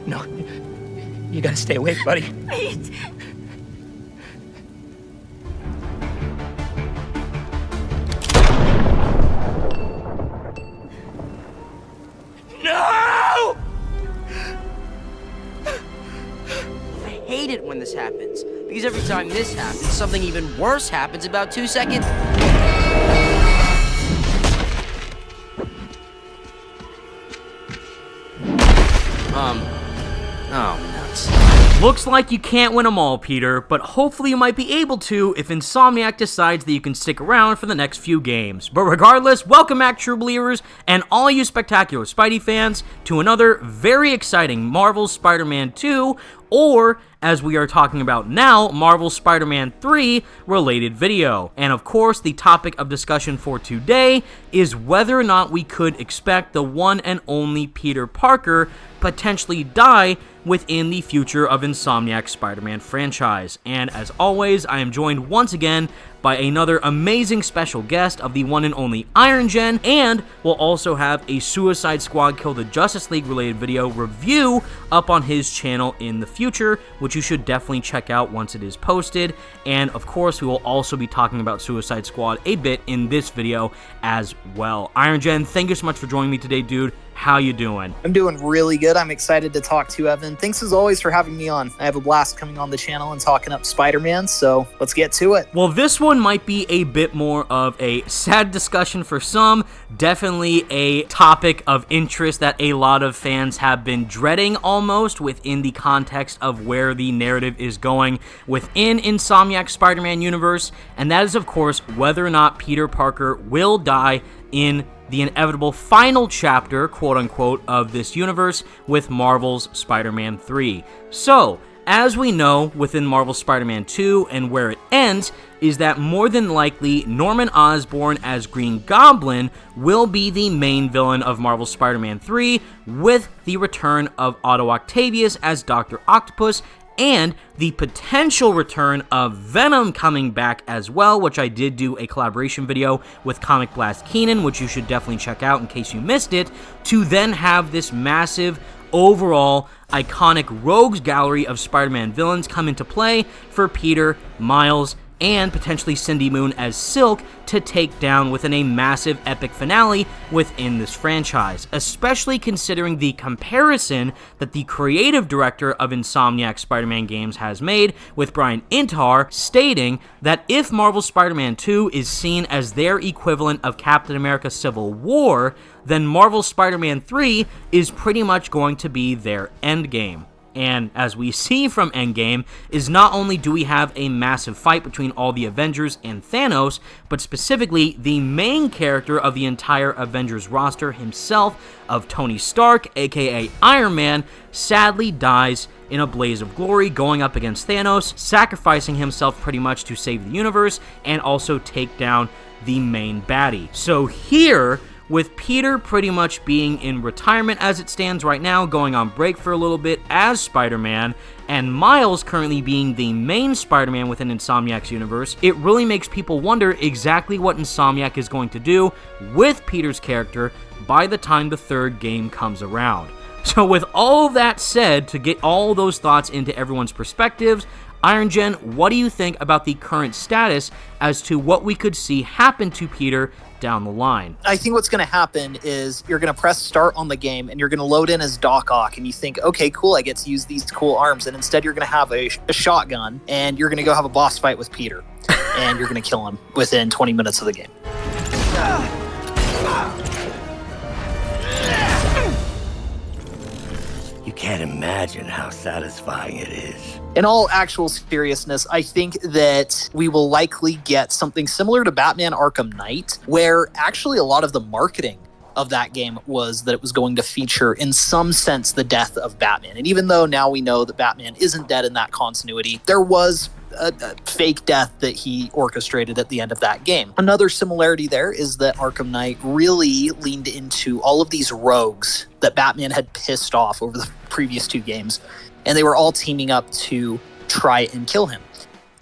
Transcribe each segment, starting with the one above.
No. You gotta stay awake, buddy. Wait. No! I hate it when this happens, because every time this happens, something even worse happens about 2 seconds. Oh, nuts. Looks like you can't win them all, Peter, but hopefully you might be able to if Insomniac decides that you can stick around for the next few games. But regardless, welcome back, true believers, and all you spectacular Spidey fans, to another very exciting Marvel's Spider-Man 2, or, as we are talking about now, Marvel's Spider-Man 3 related video. And of course, the topic of discussion for today is whether or not we could expect the one and only Peter Parker potentially die within the future of Insomniac's Spider-Man franchise. And as always, I am joined once again by another amazing special guest of the one and only Irogen, and we'll also have a Suicide Squad Kill the Justice League related video review up on his channel in the future, which you should definitely check out once it is posted. And of course, we will also be talking about Suicide Squad a bit in this video as well. Irogen, thank you so much for joining me today, dude. How you doing? I'm doing really good. I'm excited to talk to you, Evan. Thanks as always for having me on. I have a blast coming on the channel and talking up Spider-Man, so let's get to it. Well, this one might be a bit more of a sad discussion for some, definitely a topic of interest that a lot of fans have been dreading almost within the context of where the narrative is going within Insomniac's Spider-Man universe, and that is, of course, whether or not Peter Parker will die in the inevitable final chapter, quote-unquote, of this universe with Marvel's Spider-Man 3. So, as we know within Marvel's Spider-Man 2 and where it ends, is that more than likely Norman Osborn as Green Goblin will be the main villain of Marvel's Spider-Man 3, with the return of Otto Octavius as Dr. Octopus, and the potential return of Venom coming back as well, which I did do a collaboration video with Comic Blast Keenan, which you should definitely check out in case you missed it, to then have this massive, overall, iconic rogues gallery of Spider-Man villains come into play for Peter, Miles, and potentially Cindy Moon as Silk to take down within a massive epic finale within this franchise, especially considering the comparison that the creative director of Insomniac Spider-Man games has made with Brian Intar, stating that if Marvel's Spider-Man 2 is seen as their equivalent of Captain America Civil War, then Marvel's Spider-Man 3 is pretty much going to be their endgame. And as we see from Endgame, is not only do we have a massive fight between all the Avengers and Thanos, but specifically the main character of the entire Avengers roster himself, of Tony Stark, aka Iron Man, sadly dies in a blaze of glory going up against Thanos, sacrificing himself pretty much to save the universe and also take down the main baddie. So here, with Peter pretty much being in retirement as it stands right now, going on break for a little bit as Spider-Man, and Miles currently being the main Spider-Man within Insomniac's universe, it really makes people wonder exactly what Insomniac is going to do with Peter's character by the time the third game comes around. So with all that said, to get all those thoughts into everyone's perspectives, Irogen, what do you think about the current status as to what we could see happen to Peter down the line? I think what's going to happen is you're going to press start on the game and you're going to load in as Doc Ock, and you think, okay, cool, I get to use these cool arms, and instead you're going to have a shotgun and you're going to go have a boss fight with Peter and you're going to kill him within 20 minutes of the game. You can't imagine how satisfying it is. In all actual seriousness, I think that we will likely get something similar to Batman Arkham Knight, where actually a lot of the marketing of that game was that it was going to feature, in some sense, the death of Batman. And even though now we know that Batman isn't dead in that continuity, there was a fake death that he orchestrated at the end of that game. Another similarity there is that Arkham Knight really leaned into all of these rogues that Batman had pissed off over the previous two games, and they were all teaming up to try and kill him.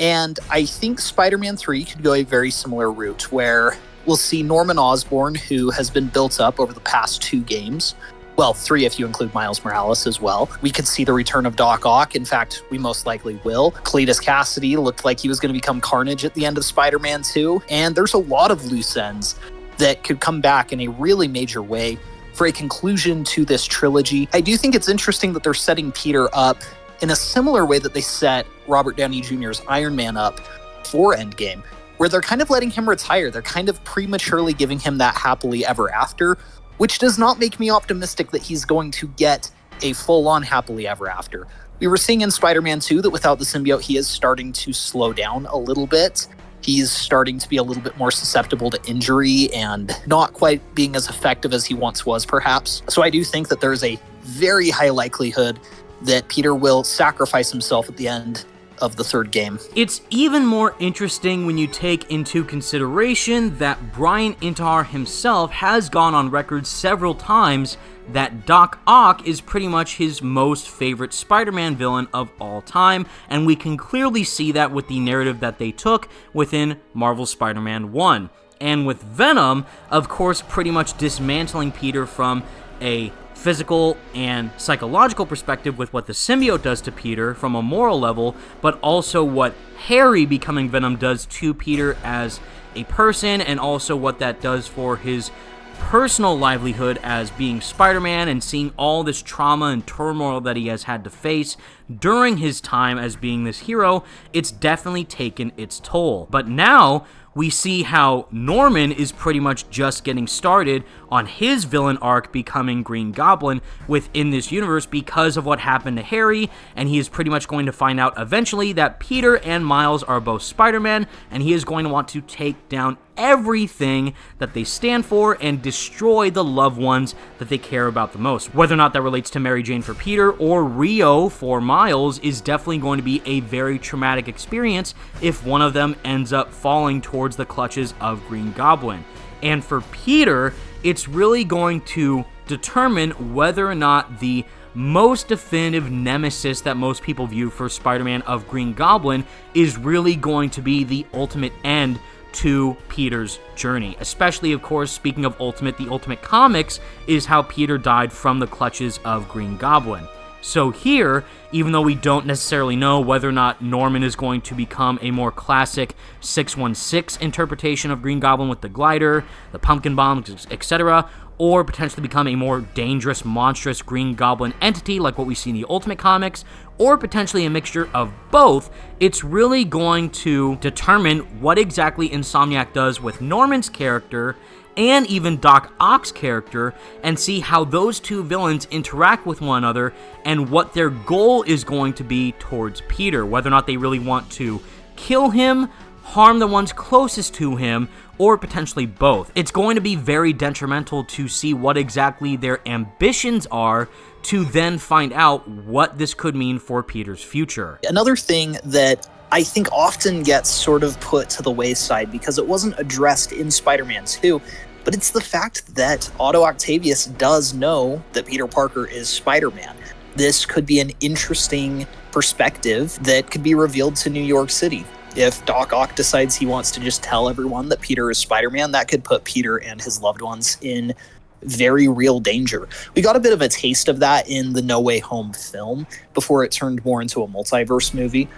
And I think Spider-Man 3 could go a very similar route, where we'll see Norman Osborn, who has been built up over the past two games, Well, 3 if you include Miles Morales as well. We could see the return of Doc Ock. In fact, we most likely will. Cletus Cassidy looked like he was going to become Carnage at the end of Spider-Man 2. And there's a lot of loose ends that could come back in a really major way for a conclusion to this trilogy. I do think it's interesting that they're setting Peter up in a similar way that they set Robert Downey Jr.'s Iron Man up for Endgame, where they're kind of letting him retire. They're kind of prematurely giving him that happily ever after, which does not make me optimistic that he's going to get a full-on happily ever after. We were seeing in Spider-Man 2 that without the symbiote, he is starting to slow down a little bit. He's starting to be a little bit more susceptible to injury and not quite being as effective as he once was, perhaps. So I do think that there's a very high likelihood that Peter will sacrifice himself at the end of the third game. It's even more interesting when you take into consideration that Brian Intihar himself has gone on record several times that Doc Ock is pretty much his most favorite Spider-Man villain of all time, and we can clearly see that with the narrative that they took within Marvel's Spider-Man 1. And with Venom, of course, pretty much dismantling Peter from a physical and psychological perspective with what the symbiote does to Peter from a moral level, but also what Harry becoming Venom does to Peter as a person, and also what that does for his personal livelihood as being Spider-Man and seeing all this trauma and turmoil that he has had to face during his time as being this hero. It's definitely taken its toll. But now we see how Norman is pretty much just getting started on his villain arc becoming Green Goblin within this universe because of what happened to Harry, and he is pretty much going to find out eventually that Peter and Miles are both Spider-Man, and he is going to want to take down everything that they stand for and destroy the loved ones that they care about the most. Whether or not that relates to Mary Jane for Peter or Rio for Miles is definitely going to be a very traumatic experience if one of them ends up falling towards the clutches of Green Goblin. And for Peter, it's really going to determine whether or not the most definitive nemesis that most people view for Spider-Man of Green Goblin is really going to be the ultimate end to Peter's journey. Especially, of course, speaking of Ultimate, the Ultimate Comics is how Peter died from the clutches of Green Goblin. So here, even though we don't necessarily know whether or not Norman is going to become a more classic 616 interpretation of Green Goblin with the glider, the pumpkin bomb, etc., or potentially become a more dangerous, monstrous Green Goblin entity like what we see in the Ultimate Comics, or potentially a mixture of both, it's really going to determine what exactly Insomniac does with Norman's character and even Doc Ock's character, and see how those two villains interact with one another and what their goal is going to be towards Peter, whether or not they really want to kill him, harm the ones closest to him, or potentially both. It's going to be very detrimental to see what exactly their ambitions are to then find out what this could mean for Peter's future. Another thing that I think often gets sort of put to the wayside because it wasn't addressed in Spider-Man 2, but it's the fact that Otto Octavius does know that Peter Parker is Spider-Man. This could be an interesting perspective that could be revealed to New York City. If Doc Ock decides he wants to just tell everyone that Peter is Spider-Man, that could put Peter and his loved ones in very real danger. We got a bit of a taste of that in the No Way Home film before it turned more into a multiverse movie.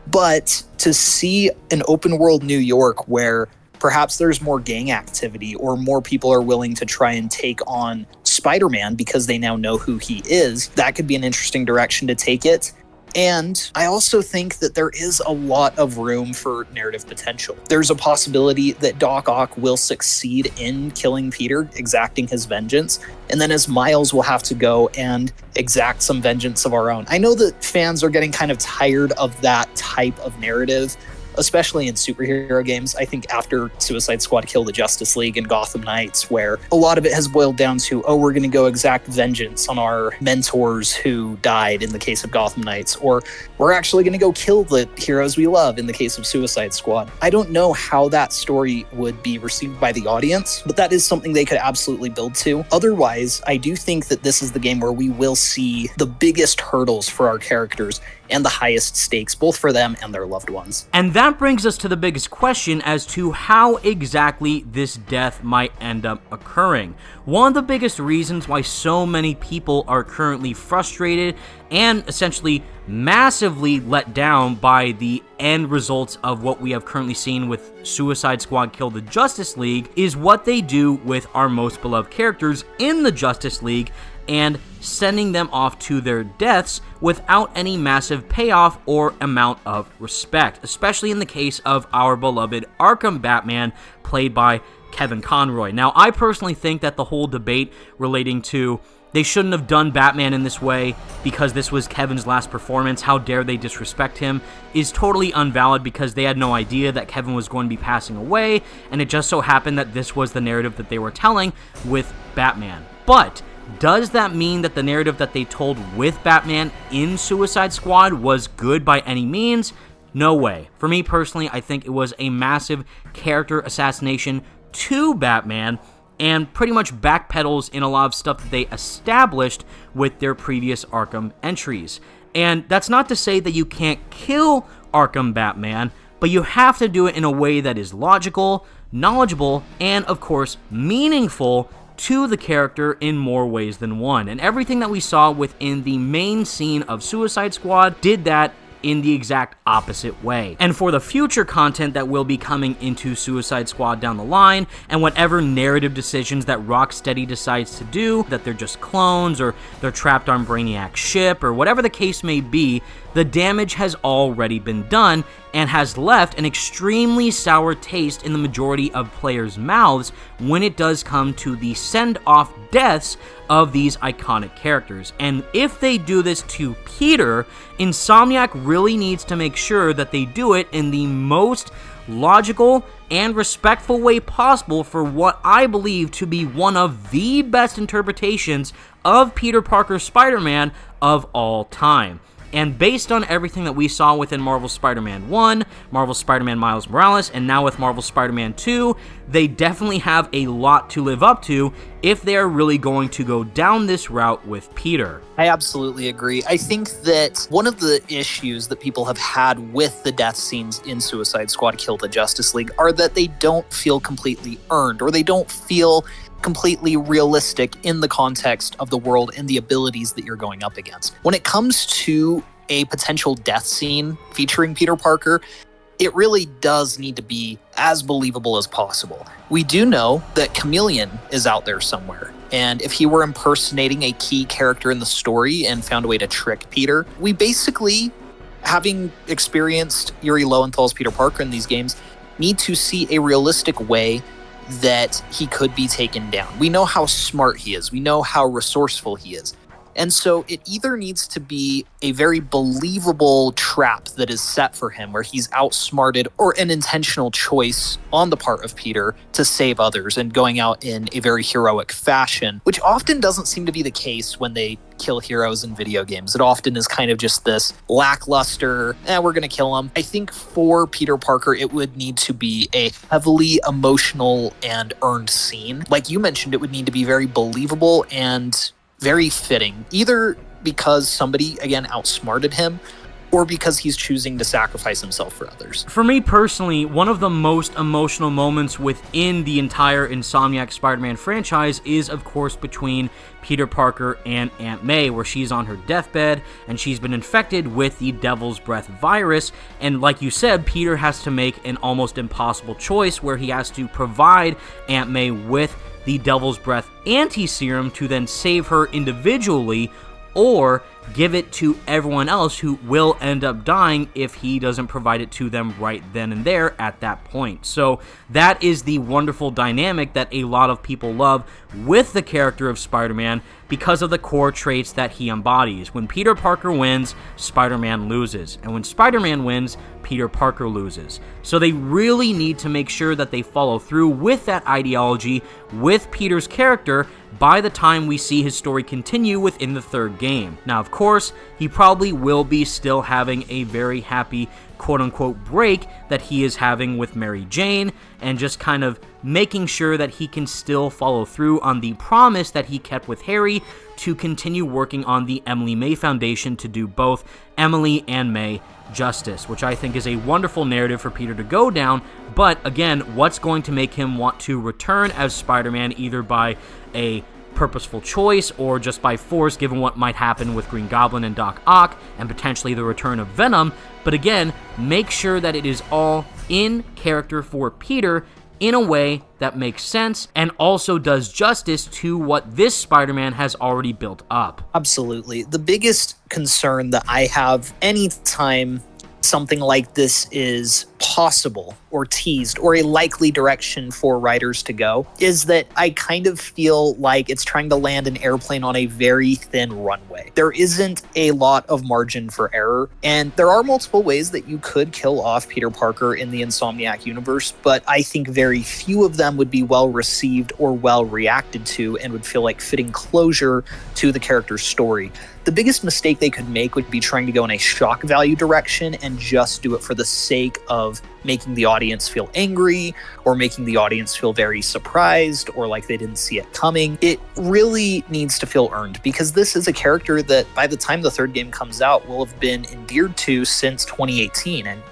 But to see an open world New York where perhaps there's more gang activity or more people are willing to try and take on Spider-Man because they now know who he is, that could be an interesting direction to take it. And I also think that there is a lot of room for narrative potential. There's a possibility that Doc Ock will succeed in killing Peter, exacting his vengeance, and then as Miles will have to go and exact some vengeance of our own. I know that fans are getting kind of tired of that type of narrative, especially in superhero games. I think after Suicide Squad killed the Justice League and Gotham Knights, where a lot of it has boiled down to, oh, we're going to go exact vengeance on our mentors who died in the case of Gotham Knights, or we're actually going to go kill the heroes we love in the case of Suicide Squad. I don't know how that story would be received by the audience, but that is something they could absolutely build to. Otherwise, I do think that this is the game where we will see the biggest hurdles for our characters and the highest stakes, both for them and their loved ones. And that brings us to the biggest question as to how exactly this death might end up occurring. One of the biggest reasons why so many people are currently frustrated and essentially massively let down by the end results of what we have currently seen with Suicide Squad Kill the Justice League is what they do with our most beloved characters in the Justice League and sending them off to their deaths without any massive payoff or amount of respect, especially in the case of our beloved Arkham Batman, played by Kevin Conroy. Now, I personally think that the whole debate relating to they shouldn't have done Batman in this way because this was Kevin's last performance, how dare they disrespect him, is totally unvalid because they had no idea that Kevin was going to be passing away, and it just so happened that this was the narrative that they were telling with Batman. But does that mean that the narrative that they told with Batman in Suicide Squad was good by any means? No way. For me personally, I think it was a massive character assassination to Batman and pretty much backpedals in a lot of stuff that they established with their previous Arkham entries. And that's not to say that you can't kill Arkham Batman, but you have to do it in a way that is logical, knowledgeable, and of course, meaningful to the character in more ways than one. And everything that we saw within the main scene of Suicide Squad did that in the exact opposite way. And for the future content that will be coming into Suicide Squad down the line, and whatever narrative decisions that Rocksteady decides to do, that they're just clones, or they're trapped on Brainiac's ship, or whatever the case may be, the damage has already been done, and has left an extremely sour taste in the majority of players' mouths when it does come to the send-off deaths of these iconic characters. And if they do this to Peter, Insomniac really needs to make sure that they do it in the most logical and respectful way possible for what I believe to be one of the best interpretations of Peter Parker's Spider-Man of all time. And based on everything that we saw within Marvel's Spider-Man 1, Marvel's Spider-Man Miles Morales, and now with Marvel's Spider-Man 2, they definitely have a lot to live up to if they are really going to go down this route with Peter. I absolutely agree. I think that one of the issues that people have had with the death scenes in Suicide Squad Kill the Justice League are that they don't feel completely earned, or they don't feel completely realistic in the context of the world and the abilities that you're going up against. When it comes to a potential death scene featuring Peter Parker, it really does need to be as believable as possible. We do know that Chameleon is out there somewhere, and if he were impersonating a key character in the story and found a way to trick Peter, we basically, having experienced Yuri Lowenthal's Peter Parker in these games, need to see a realistic way that he could be taken down. We know how smart he is. We know how resourceful he is. And so it either needs to be a very believable trap that is set for him where he's outsmarted, or an intentional choice on the part of Peter to save others and going out in a very heroic fashion, which often doesn't seem to be the case when they kill heroes in video games. It often is kind of just this lackluster, we're going to kill him. I think for Peter Parker, it would need to be a heavily emotional and earned scene. Like you mentioned, it would need to be very believable and very fitting, either because somebody, again, outsmarted him, or because he's choosing to sacrifice himself for others. For me personally, one of the most emotional moments within the entire Insomniac Spider-Man franchise is, of course, between Peter Parker and Aunt May, where she's on her deathbed and she's been infected with the Devil's Breath virus. And like you said, Peter has to make an almost impossible choice where he has to provide Aunt May with the Devil's Breath anti-serum to then save her individually, or give it to everyone else who will end up dying if he doesn't provide it to them right then and there at that point. So that is the wonderful dynamic that a lot of people love with the character of Spider-Man because of the core traits that he embodies. When Peter Parker wins, Spider-Man loses. And when Spider-Man wins, Peter Parker loses. So they really need to make sure that they follow through with that ideology with Peter's character by the time we see his story continue within the third game. Now, of course, he probably will be still having a very happy quote-unquote break that he is having with Mary Jane, and just kind of making sure that he can still follow through on the promise that he kept with Harry to continue working on the Emily May Foundation to do both Emily and May justice, which I think is a wonderful narrative for Peter to go down. But again, what's going to make him want to return as Spider-Man, either by a purposeful choice or just by force, given what might happen with Green Goblin and Doc Ock and potentially the return of Venom. But again, make sure that it is all in character for Peter in a way that makes sense and also does justice to what this Spider-Man has already built up. Absolutely. The biggest concern that I have anytime something like this is possible or teased or a likely direction for writers to go is that I kind of feel like it's trying to land an airplane on a very thin runway. There isn't a lot of margin for error, and there are multiple ways that you could kill off Peter Parker in the Insomniac universe, but I think very few of them would be well received or well reacted to and would feel like fitting closure to the character's story. The biggest mistake they could make would be trying to go in a shock value direction and just do it for the sake of making the audience feel angry or making the audience feel very surprised or like they didn't see it coming. It really needs to feel earned, because this is a character that by the time the third game comes out will have been endeared to since 2018, and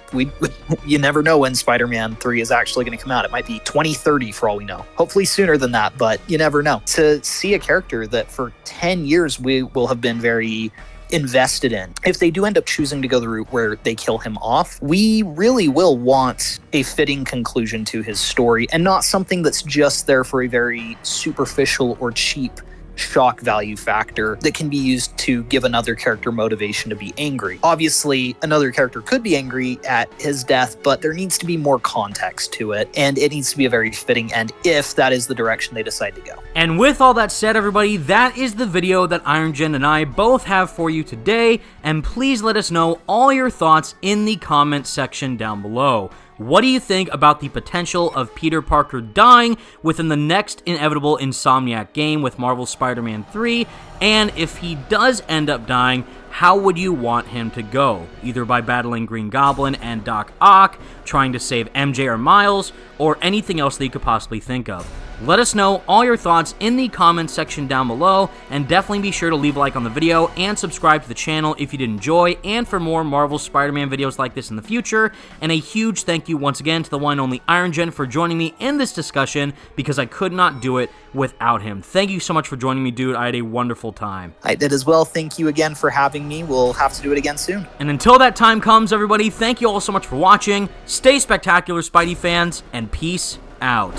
you never know when Spider-Man 3 is actually going to come out. It might be 2030 for all we know. Hopefully sooner than that, but you never know. To see a character that for 10 years we will have been very invested in, if they do end up choosing to go the route where they kill him off, we really will want a fitting conclusion to his story and not something that's just there for a very superficial or cheap shock value factor that can be used to give another character motivation to be angry. Obviously, another character could be angry at his death, but there needs to be more context to it, and it needs to be a very fitting end if that is the direction they decide to go. And with all that said, everybody, that is the video that Irogen and I both have for you today, and please let us know all your thoughts in the comment section down below. What do you think about the potential of Peter Parker dying within the next inevitable Insomniac game with Marvel's Spider-Man 3? And if he does end up dying, how would you want him to go? Either by battling Green Goblin and Doc Ock, trying to save MJ or Miles, or anything else that you could possibly think of. Let us know all your thoughts in the comments section down below, and definitely be sure to leave a like on the video and subscribe to the channel if you did enjoy, and for more Marvel Spider-Man videos like this in the future. And a huge thank you once again to the one and only Irogen for joining me in this discussion, because I could not do it without him. Thank you so much for joining me, dude. I had a wonderful time. I did as well. Thank you again for having me. We'll have to do it again soon. And until that time comes, everybody, thank you all so much for watching. Stay spectacular, Spidey fans, and peace out.